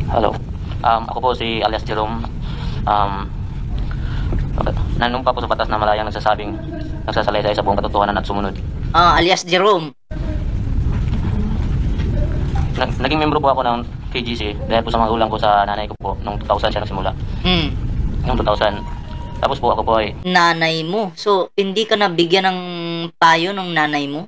Hello. Ako po si alias Jerome. Um, Nanumpa po sa batas na malayang nagsasalaysay sa buong katotohanan at sumunod. Alias Jerome. Naging membro po ako ng KGC dahil po sa magulang ko sa nanay ko po. Noong 2000 siya nagsimula. Noong 2000. Tapos po ako po ay... Nanay mo. So, hindi ka nabigyan ng payo ng nanay mo?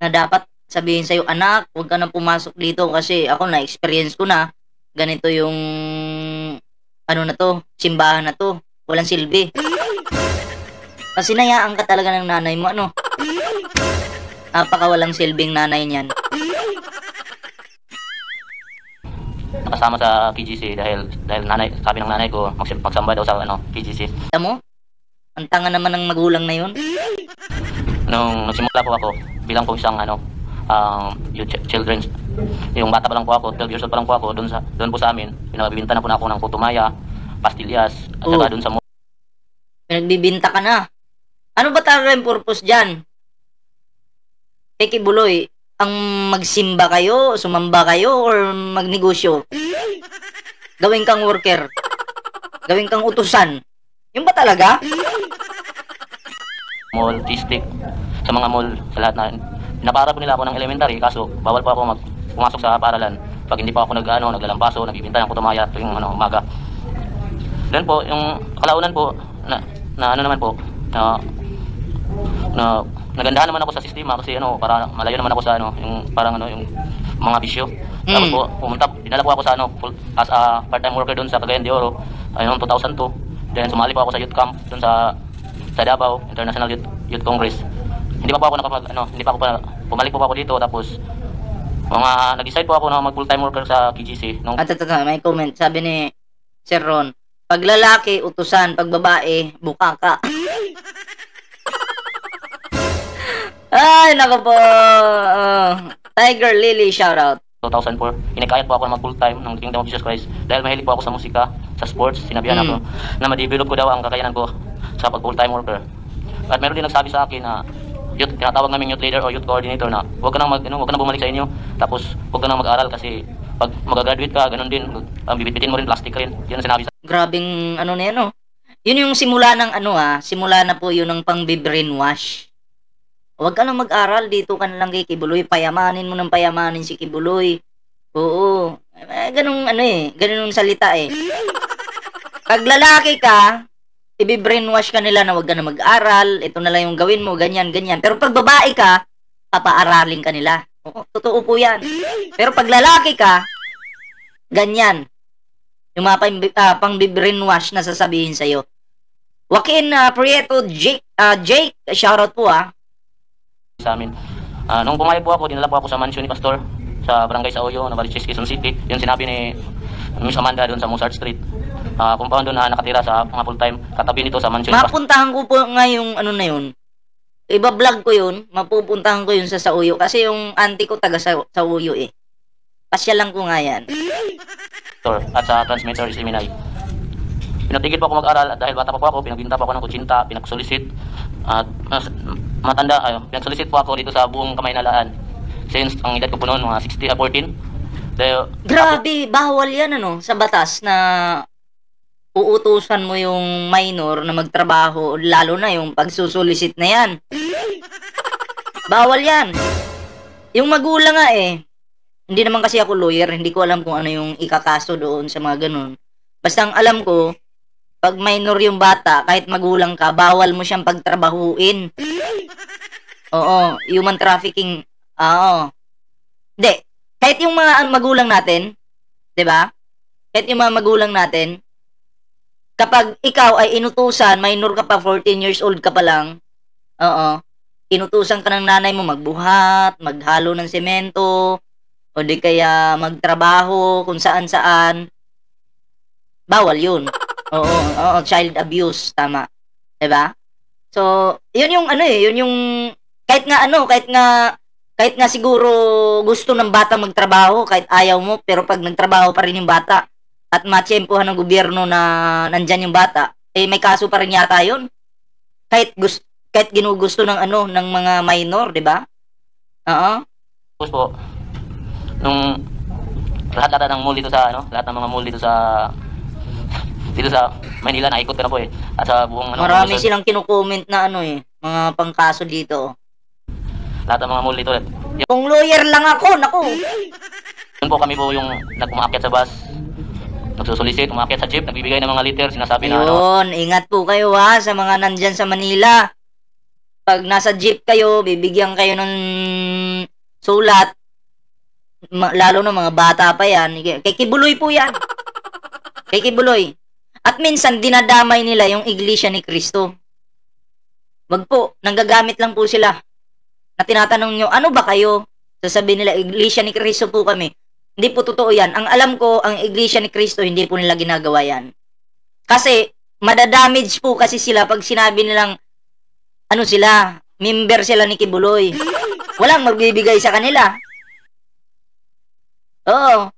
Na dapat sabihin sa'yo, anak, huwag ka nang pumasok dito kasi ako na-experience ko na ganito yung ano na to, simbahan na to. Walang silbi. Kasi nayaan ka talaga ng nanay mo, ano? Napaka walang silbing nanay niyan. Nakasama sa KGC dahil nanay, sabi ng nanay ko magsamba daw sa KGC. Alam mo? Ang tanga naman ng magulang na yun. Nung nagsimula po ako bilang po isang children, yung bata pa lang po ako, 12 years old pa lang po ako, doon po sa amin, pinabibinta na po na ako ng putumaya, pastillas, at saka doon sa Pinagbibinta ka na. Ano ba talaga yung purpose dyan? Peki Buloy, ang magsimba kayo, sumamba kayo, or magnegosyo? Gawin kang worker? Gawin kang utusan? Yung ba talaga? mall, T-stick, sa mga mall, sa lahat na pinapaara po nila ako ng elementary, kaso bawal po ako pumasok sa paaralan pag hindi pa ako naglalampaso, nagbibinta ng putumaya tuwing umaga. Then po, yung kalaunan po, nagandahan naman ako sa sistema kasi para malayo naman ako sa yung parang yung mga bisyo. Tapos po, dinala po ako sa as a part-time worker doon sa Cagayan de Oro, ayun 2002. Then sumali po ako sa youth camp doon sa Davao International Youth Congress. Hindi pa ako bumalik po ako dito, tapos nag-decide po ako na mag full-time worker sa KGC. May comment, sabi ni Sir Ron, pag lalaki, utusan, pag babae, bukaka. Ay, nako po. Tiger Lily, shoutout. 2004, inikayat po ako na mag full-time ng Kingdom of Jesus Christ dahil mahilig po ako sa musika, sa sports. Sinabihan ako na ma-develop ko daw ang kakayanan ko sa pag full-time worker. At meron din nagsabi sa akin na tinatawag namin youth leader o youth coordinator na huwag ka nang bumalik sa inyo, tapos huwag ka nang mag-aral kasi pag mag-graduate ka, ganun din, bibitbitin mo rin, plastic rin. Yun ang sinabi sa... Grabing na yan, Yun yung simula ng simula na po yun ng pang-brainwash. Huwag ka lang mag-aral, dito ka na lang kay Kibuloy, payamanin mo ng payamanin si Kibuloy. Oo. Ganun ganun salita Pag lalaki ka, i-brainwash ka nila na huwag ka na mag-aral, ito na lang yung gawin mo, ganyan, ganyan. Pero pag babae ka, papaaralin ka nila. Oo, totoo po yan. Pero pag lalaki ka, ganyan. Yung mga pang-brainwash na sasabihin sa'yo. Joaquin Prieto, Jake, shoutout po sa amin. Nung pumayag po ako, dinala po ako sa mansion ni Pastor sa Barangay Saoyo, Novaliches, Quezon City. Yun sinabi ni Miss Amanda doon sa Mozart Street. Compound doon na nakatira sa mga full-time, katabi nito sa mansion. Mapuntahan ko po nga yung na yun. Iba-vlog ko yun, mapupuntahan ko yun sa Saoyo kasi yung auntie ko taga Saoyo Pasyalan ko nga yan. At sa transmitter is Liminay. Pinatigil po ako mag-aral at dahil bata pa po ako, pinagbinta po ako ng kutsinta, pinagsulisit. At pinagsulisit po ako dito sa buong Kamaynalaan. Since ang edad ko po noon, mga 14. Dahil, grabe, bawal yan sa batas na uutusan mo yung minor na magtrabaho, lalo na yung pagsusulisit na yan. Bawal yan. Yung magulang nga hindi naman kasi ako lawyer, hindi ko alam kung ano yung ikakaso doon sa mga ganun. Basta ang alam ko, pag minor yung bata, kahit magulang ka, bawal mo siyang pagtrabahuin. Oo, human trafficking. Oo. Hindi, kahit yung mga magulang natin, 'di ba? Kahit yung mga magulang natin, kapag ikaw ay inutusan, minor ka pa, 14 years old ka pa lang, inutusan ka ng nanay mo magbuhat, maghalo ng semento, o di kaya magtrabaho kung saan-saan, bawal yun. Oo, child abuse, tama. 'Di ba? So, yun yung yun yung kahit nga siguro gusto ng bata magtrabaho kahit ayaw mo, pero pag nagtrabaho pa rin yung bata at matsyempohan ng gobyerno na nandyan yung bata, may kaso pa rin yata yun. Kahit ginugusto ng ng mga minor, 'di ba? Oo. Tapos po, nung lahat ata ng mall dito sa ano, lahat ng mga mall dito sa Manila naikot ko na po eh. At sa buong ano, Marami Luzon, silang kinukomment na ano eh, mga pangkaso dito. lahat ng mga mall dito. Kung lawyer lang ako, naku. Yun po kami po yung nag-umakyat sa bus, nagsusulisit, umakyat sa jeep, nagbibigay ng mga liter, sinasabi na ano, Ayun, ingat po kayo ha sa mga nandyan sa Manila. Pag nasa jeep kayo, bibigyan kayo ng sulat. Lalo na mga bata pa yan. Kay Kibuloy po yan. Kay Kibuloy. At minsan, dinadamay nila yung Iglesia ni Cristo. Wag po, nanggagamit lang po sila. Na tinatanong nyo, ano ba kayo? Sasabihin nila, Iglesia ni Cristo po kami. Hindi po totoo yan. Ang alam ko, ang Iglesia ni Cristo, hindi po nila ginagawa yan. Kasi, madadamage po kasi sila pag sinabi nilang, ano sila, member sila ni Kibuloy. Walang magbibigay sa kanila. Oo.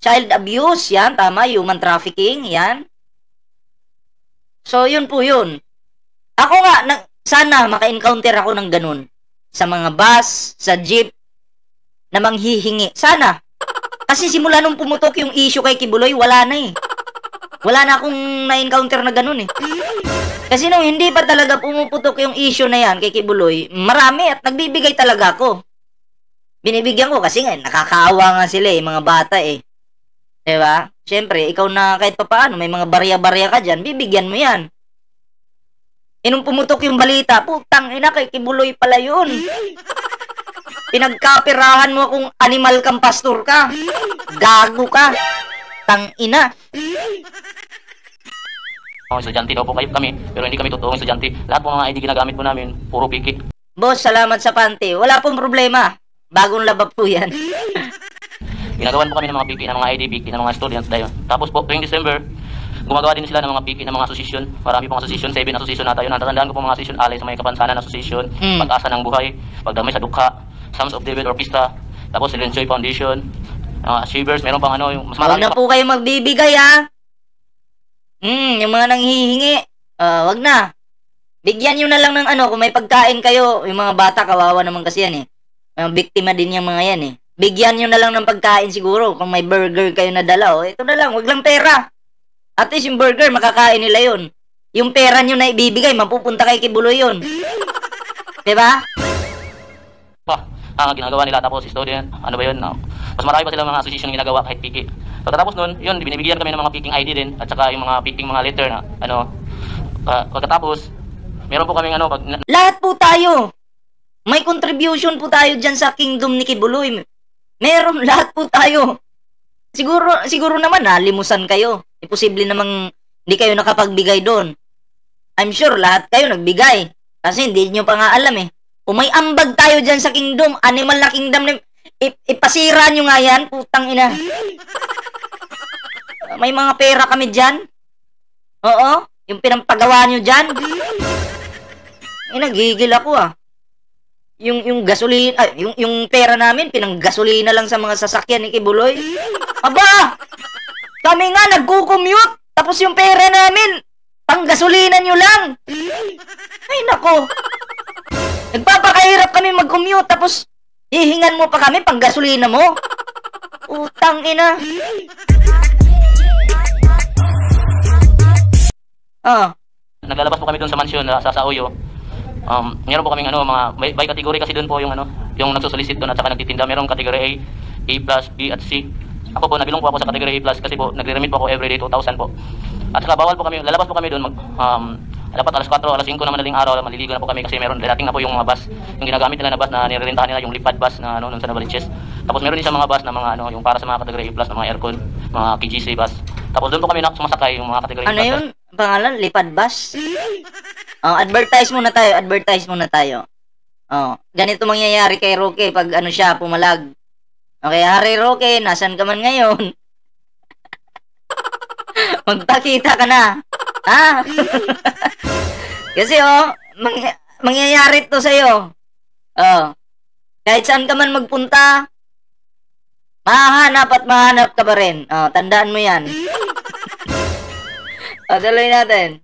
Child abuse, yan, tama. Human trafficking, yan. So, yun po yun. Ako nga, sana maka-encounter ako ng ganun. Sa mga bus, sa jeep, na manghihingi. Sana. Kasi simula nung pumutok yung issue kay Kibuloy, wala na eh. Wala na akong na-encounter na ganun eh. Kasi nung hindi pa talaga pumuputok yung issue na yan kay Kibuloy, marami at nagbibigay talaga ako. Binibigyan ko kasi nga, nakakaawa nga sila eh, mga bata eh. Diba? Siyempre, ikaw na kahit pa paano, may mga barya-barya ka dyan, bibigyan mo yan. E nung pumutok yung balita, putang ina, kay Kibuloy pala yun. Pinagkapirahan mo kung animal kang pastor ka. Gago ka. Tang ina. mga estudyante daw po kayo kami, pero hindi kami totoong estudyante. Lahat po mga ID ginagamit po namin, puro piki. Boss, salamat sa pante. Wala pong problema. Bagong labab po yan. Ginagawan po kami ng mga piki, ng mga ID piki, ng mga students tayo. Tapos po, tuwing December, gumagawa din sila ng mga piki, ng mga association. Marami pong association, 7 association na tayo. Natatandaan ko po mga association, alay sa mga kapansanan association, Pag-asa ng buhay, Pagdamay sa dukha, Sons of David Orchestra, tapos Silencio Foundation, Achievers, meron pang ano, yung mas Huwag marami na po kayo magbibigay ha. Yung mga nanghihingi, wag na. Bigyan nyo na lang ng ano, kung may pagkain kayo, yung mga bata, kawawa naman kasi yan eh. Biktima din yung mga yan eh. Bigyan nyo na lang ng pagkain siguro, kung may burger kayo na dala, ito na lang, wag lang pera. At least yung burger, makakain nila yun. Yung pera nyo na ibibigay, mapupunta kay Kibuloy yun. Diba? ginagawa nila, tapos student, ano ba yun, mas marami pa sila mga association ginagawa kahit piki. Pagkatapos nun, yun, binibigyan kami ng mga picking ID din, at saka yung mga picking mga letter na, pagkatapos, meron po kaming ano, Lahat po tayo. May contribution po tayo dyan sa kingdom ni Kibuloy. Meron, lahat po tayo. Siguro naman, limusan kayo. Imposible namang hindi kayo nakapagbigay doon. I'm sure lahat kayo nagbigay. Kasi hindi nyo pa nga alam eh. Kung may ambag tayo dyan sa kingdom, animal na kingdom, ipasira nyo nga yan, putang ina. May mga pera kami dyan. Oo, yung pinampagawa nyo dyan. Nagigil ako ah. Yung gasolina, yung pera namin, pinanggasolina lang sa mga sasakyan ni Kibuloy. Aba! Kami nga nagko-commute, tapos yung pera namin, panggasolina nyo lang. Ay nako. Nagpapakahirap kami mag-commute, tapos hihingan mo pa kami panggasolina mo. Utang ina. Naglalabas po kami doon sa mansyon sa Sauyo. Meron po kaming ano, mga by category kasi doon po yung ano, yung nagsusolicit doon at saka nagtitinda. Merong category A, A+, B at C. Ako po, nabilong po ako sa category A+, kasi po nagre-remit po ako everyday 2,000 po. At saka bawal po kami, lalabas po kami doon dapat alas 4, alas 5 na madaling araw, maliligo na po kami kasi meron dating na po yung mga bus, yung ginagamit nila na bus na nirerentahan nila, yung lipad bus na ano, nun sa Novaliches. Tapos meron din sa mga bus na mga ano, yung para sa mga category A+, na mga aircon, mga KGC bus. Tapos doon po kami sumasakay yung mga category A+. Ano yun? Pangalan? Lipad bus? Advertise muna tayo. Ganito mangyayari kay Roque pag ano siya, pumalag. Okay, Hari Roque, nasan ka man ngayon? Magpakita ka na. Ha? Kasi mangyayari to sa'yo. Kahit saan ka man magpunta, mahanap ka pa rin. Tandaan mo yan. Tuloy natin.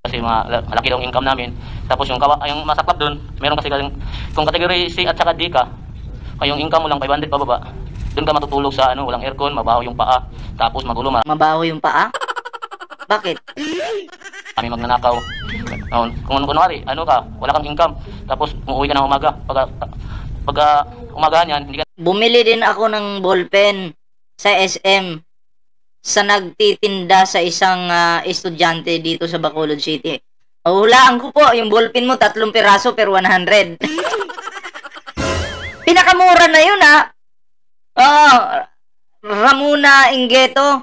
Kasi malaki daw ang income namin. Tapos yung masaklap doon, meron kasi kung category C at saka D ka, yung income mo lang 500 pababa, Doon ka matutulog sa ano, walang aircon, mabaho yung paa. Tapos magulo, Mabaho yung paa? Bakit? kami magnanakaw. Kung kunwari, ano ka, wala kang income. Tapos umuwi ka ng umaga. Pag umaga niyan, hindi ka Bumili din ako ng ballpen sa SM sa nagtitinda sa isang estudyante dito sa Bacolod City. Hulaan ko po, yung ballpen mo, 3 piraso per 100. Pinakamura na yun, ha? Oh, Ramuna Ingeto.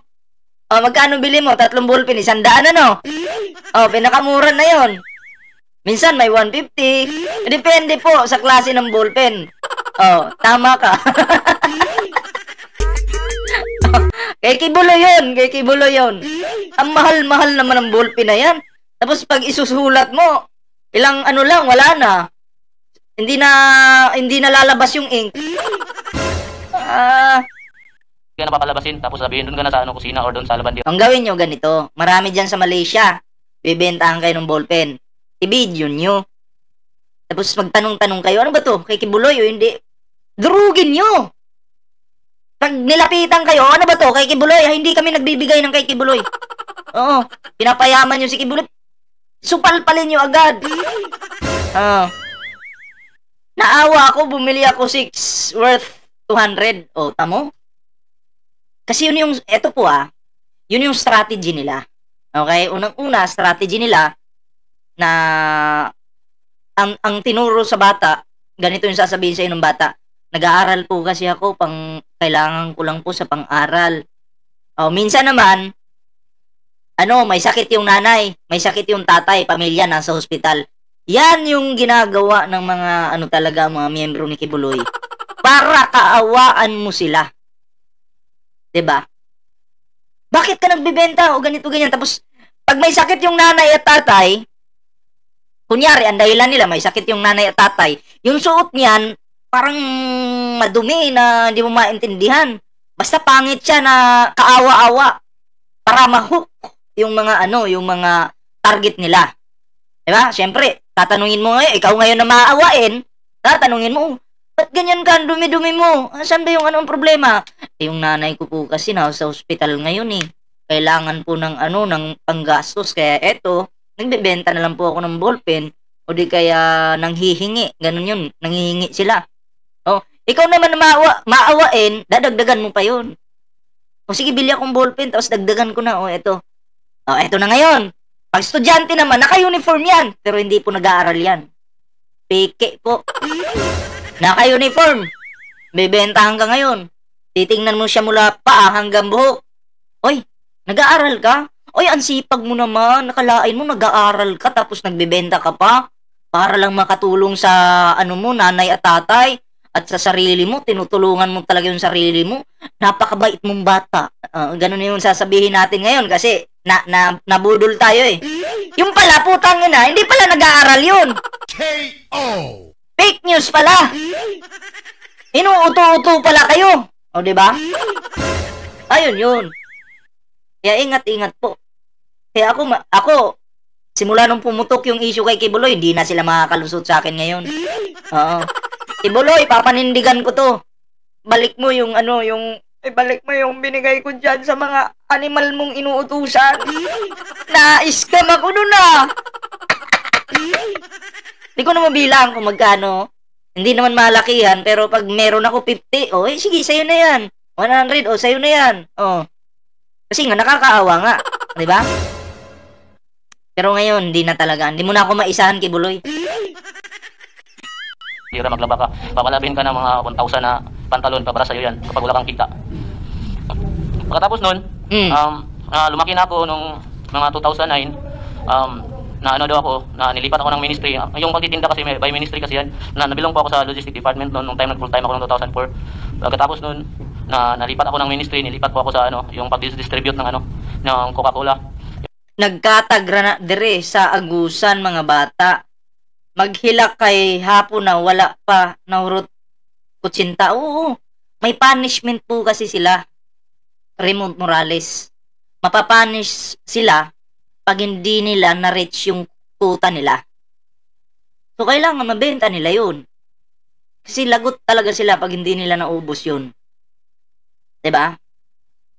Oh, magkano bili mo? 3 ballpen, 100, ano? Oh, pinakamura na yun. Minsan may 150. Depende po sa klase ng ballpen. Oh, tama ka. Kay Kibulo yun. Ang mahal-mahal naman ng ballpen na yan. Tapos pag isusulat mo, ilang ano lang, wala na. Hindi na lalabas yung ink. ka napapalabasin. Tapos sabihin doon ka na sa ano, kusina or doon sa labandier. Ang gawin nyo ganito, marami dyan sa Malaysia, bibentahan kayo ng ballpen. I-video nyo. Tapos magtanong-tanong kayo, ano ba to? Kay Kibuloy o hindi? Durugin nyo! Pag nilapitan kayo, ano ba to? Kay Kibuloy? Hindi kami nagbibigay ng kay Kibuloy. Oo, pinapayaman nyo si Kibuloy. Supalpalin nyo agad. Naawa ako, bumili ako 6 worth 200. O, tamo? Kasi yun yung, eto po yun yung strategy nila. Okay? Unang-una, strategy nila na ang tinuro sa bata, ganito yung sasabihin sa inyo ng bata, nag-aaral po kasi ako, kailangan ko lang po sa pang-aral. O, minsan naman, may sakit yung nanay, may sakit yung tatay, pamilya, nasa hospital. Yan yung ginagawa ng mga, mga miyembro ni Kibuloy. Para kaawaan mo sila. 'Di ba? Bakit ka nagbebenta o ganito ganyan? Tapos pag may sakit yung nanay at tatay, kunyari ang dahilan nila may sakit yung nanay at tatay, yung suot niyan parang madumi na hindi mo maintindihan. Basta pangit siya na kaawa-awa para ma-hook yung mga yung mga target nila. 'Di ba? Siyempre, tatanungin mo ngayon, ikaw ngayon na maawain, tatanungin mo, ba't ganyan ka, dumi-dumi mo? Saan ba yung anong problema? Yung nanay ko po kasi nasa hospital ngayon eh. Kailangan po ng ng panggastos. Kaya eto, nagbebenta na lang po ako ng ballpen o di kaya nanghihingi. Ganun yun, nanghihingi sila. O, ikaw naman na maawain, dadagdagan mo pa yun. O sige, bili akong ballpen, tapos dagdagan ko na. O, eto. O, eto na ngayon. Pag estudyante naman, naka-uniform yan. Pero hindi po nag-aaral yan. Peke po. Naka-uniform. Bebentahan ka ngayon. Titingnan mo siya mula paa hanggang buhok. Oy, nag-aaral ka? Oy, ang sipag mo naman. Nakalain mo, nag-aaral ka tapos nagbebenta ka pa. Para lang makatulong sa nanay at tatay. At sa sarili mo, tinutulungan mo talaga yung sarili mo. Napakabait mong bata. Ganun yung sasabihin natin ngayon kasi nabudol tayo eh. Yung pala, putang ina, hindi pala nag-aaral yun. K.O. Fake news pala. Inuuto-uto pala kayo. O, diba? Ayun yun. Kaya ingat-ingat po. Kaya ako, simula nung pumutok yung issue kay Kibuloy, hindi na sila makakalusot sa akin ngayon. Oo. Kibuloy, papanindigan ko to. Balik mo yung balik mo yung binigay ko dyan sa mga animal mong inuutusan. Na-scam ako nun Hindi ko na mabilang kung magkano. Hindi naman malakihan, pero pag meron ako 50, sige, sa'yo na yan. 100, sa'yo na yan. Kasi nga, nakakaawa nga. Diba? Pero ngayon, hindi na talaga. Hindi mo na ako maisahan, Kibuloy. Tira, maglaba ka. Papalabihin ka ng mga 1,000 na pantalon para sa'yo yan kapag wala kang kita. Pagkatapos nun, lumaki na ako nung mga 2009, na nilipat ako ng ministry. Yung pagtitinda kasi, by ministry kasi yan, nabilong po ako sa logistic department nung time full time ako noong 2004. Pagkatapos nun, nalipat ako ng ministry, nilipat po ako sa yung pag-distribute ng Coca-Cola. Nagkatagra na dire sa agusan mga bata. Maghilak kay hapon na wala pa nahurot kutsinta. Oo, may punishment po kasi sila. Raymond Morales. Mapapunish sila pag hindi nila na-reach yung quota nila. So, kailangan mabenta nila yun. Kasi lagot talaga sila pag hindi nila naubos yun. 'Di ba?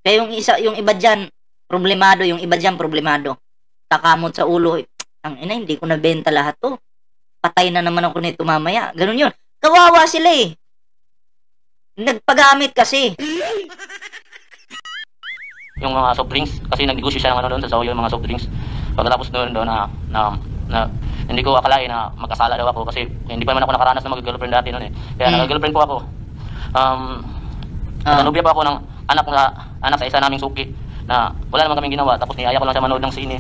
Kaya yung iba diyan problemado, yung iba diyan problemado. Kakamot sa ulo, ang ina hindi ko nabenta lahat 'to. Patay na naman ako nito mamaya. Ganun 'yun. Kawawa sila eh. Nagpagamit kasi. Yung mga soft drinks, kasi nagnegosyo siya ng ano doon sa Saoyo, yung mga soft drinks. Pagkatapos doon na hindi ko akalain na magkasala daw ako kasi hindi pa naman ako nakaranas na mag-girlfriend dati noon eh. Kaya nag-girlfriend po ako. Nanubya pa ako ng anak sa isa naming suki na wala naman kaming ginawa, tapos niyaya ko lang siya manood ng sine.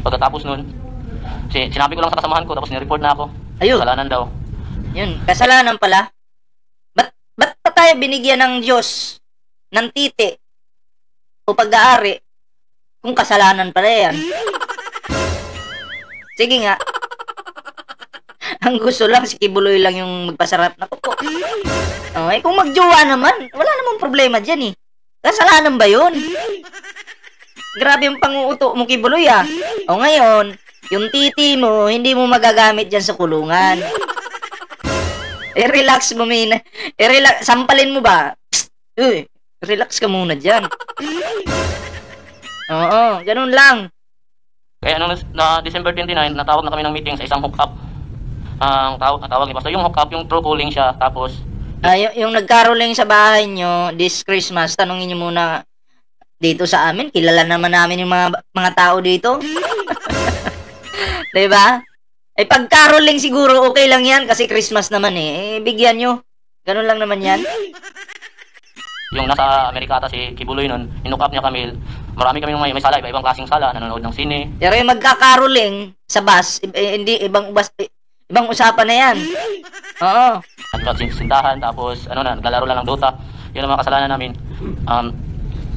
Pagkatapos noon, sinabi ko lang sa kasamahan ko, tapos ni-report na ako. Ayun. Kasalanan daw. Yun, kasalanan pala. Ba't pa tayo binigyan ng Diyos ng titi o pag-aari kung kasalanan pala yan? Sige nga. Ang gusto lang, si Kibuloy lang yung magpasarap na kuko. Okay, kung magjowa naman, wala namang problema dyan eh. Kasalanan ba yun? Grabe yung panguuto mo, Kibuloy ah. O ngayon, yung titi mo, hindi mo magagamit dyan sa kulungan. Relax mo, Mina. Relax, sampalin mo ba? Psst, relax ka muna dyan. Oo, ganun lang. Kaya nung na December 29, natawag na kami ng meeting sa isang hook-up. Ang tawag ni Pastor, yung hook-up, yung true calling siya, tapos yung nagkaroling sa bahay nyo this Christmas, tanungin nyo muna dito sa amin, kilala naman namin yung mga tao dito. Diba? Eh pag caroling siguro okay lang yan kasi Christmas naman eh. Bigyan nyo. Ganun lang naman yan. yung nasa Amerika ata si Kibuloy nun, in-hook up niya kami. Marami kami may sala, iba-ibang klaseng sala, nanonood ng sine. Pero yung magkakaroling sa bus, hindi ibang usapan na yan. Oo. At sintahan, tapos naglalaro lang ng Dota. Yun ang mga kasalanan namin.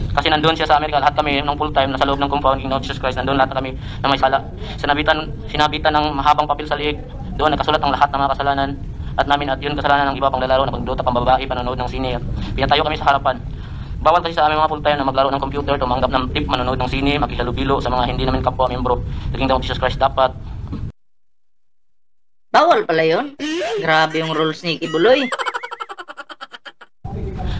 Kasi nandun siya sa Amerika, lahat kami nung full time nasa loob ng compound ng Jesus Christ, nandun lahat kami na may sala. Sinabitan ng mahabang papel sa liig. Doon nagkasulat ang lahat ng mga kasalanan at namin, at yun kasalanan ng iba pang lalaro na pagdota, pambabae, panonood ng sine. Pinatayo kami sa harapan. Bawal kasi sa aming mga full time na maglaro ng computer, tumanggap ng tip, manonood ng sine, makihalubilo sa mga hindi namin kapwa membro. Naging daw Jesus Christ dapat. Bawal pala yun. Grabe yung rules ni Kibuloy.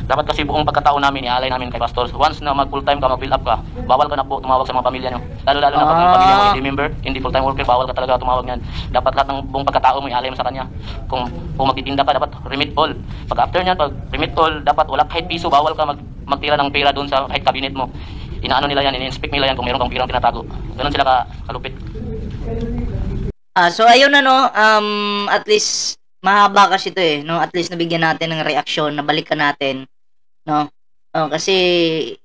Dapat kasi buong pagkatao namin, ialay namin kay Pastor. Once na mag full time ka, mag fill up ka, bawal ka na po tumawag sa mga pamilya nyo. Lalo-lalo na pag yung pamilya mo hindi member, hindi full time worker, bawal ka talaga tumawag niyan. Dapat lahat ng buong pagkatao mo, ialay mo sa kanya. Kung magtitinda ka, dapat remit all. Pag after niyan, pag remit all, dapat wala kahit piso, bawal ka magtira ng pera doon sa kahit cabinet mo. Inaano nila yan, in-inspect nila yan kung meron kang pirang tinatago. Ganun sila kalupit. So ayun at least mahaba kasi ito eh, no? At least nabigyan natin ng reaksyon, nabalikan natin, no? Kasi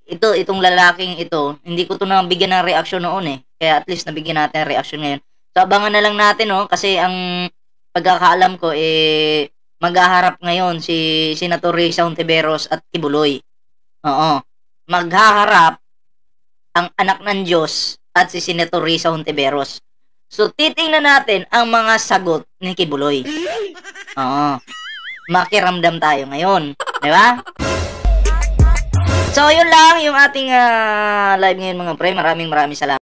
itong lalaking ito, hindi ko to nabigyan ng reaksyon noon eh. Kaya at least nabigyan natin ng reaksyon ngayon. So abangan na lang natin, no? Kasi ang pagkakaalam ko maghaharap ngayon si Senator Risa Hontiveros at Kibuloy. Oo. Maghaharap ang anak ng Diyos at si Senator Risa Hontiveros. So, titingnan natin ang mga sagot ni Kibuloy. Oo. Makiramdam tayo ngayon. Di ba? So, yun lang yung ating live ngayon mga pre. Maraming salamat.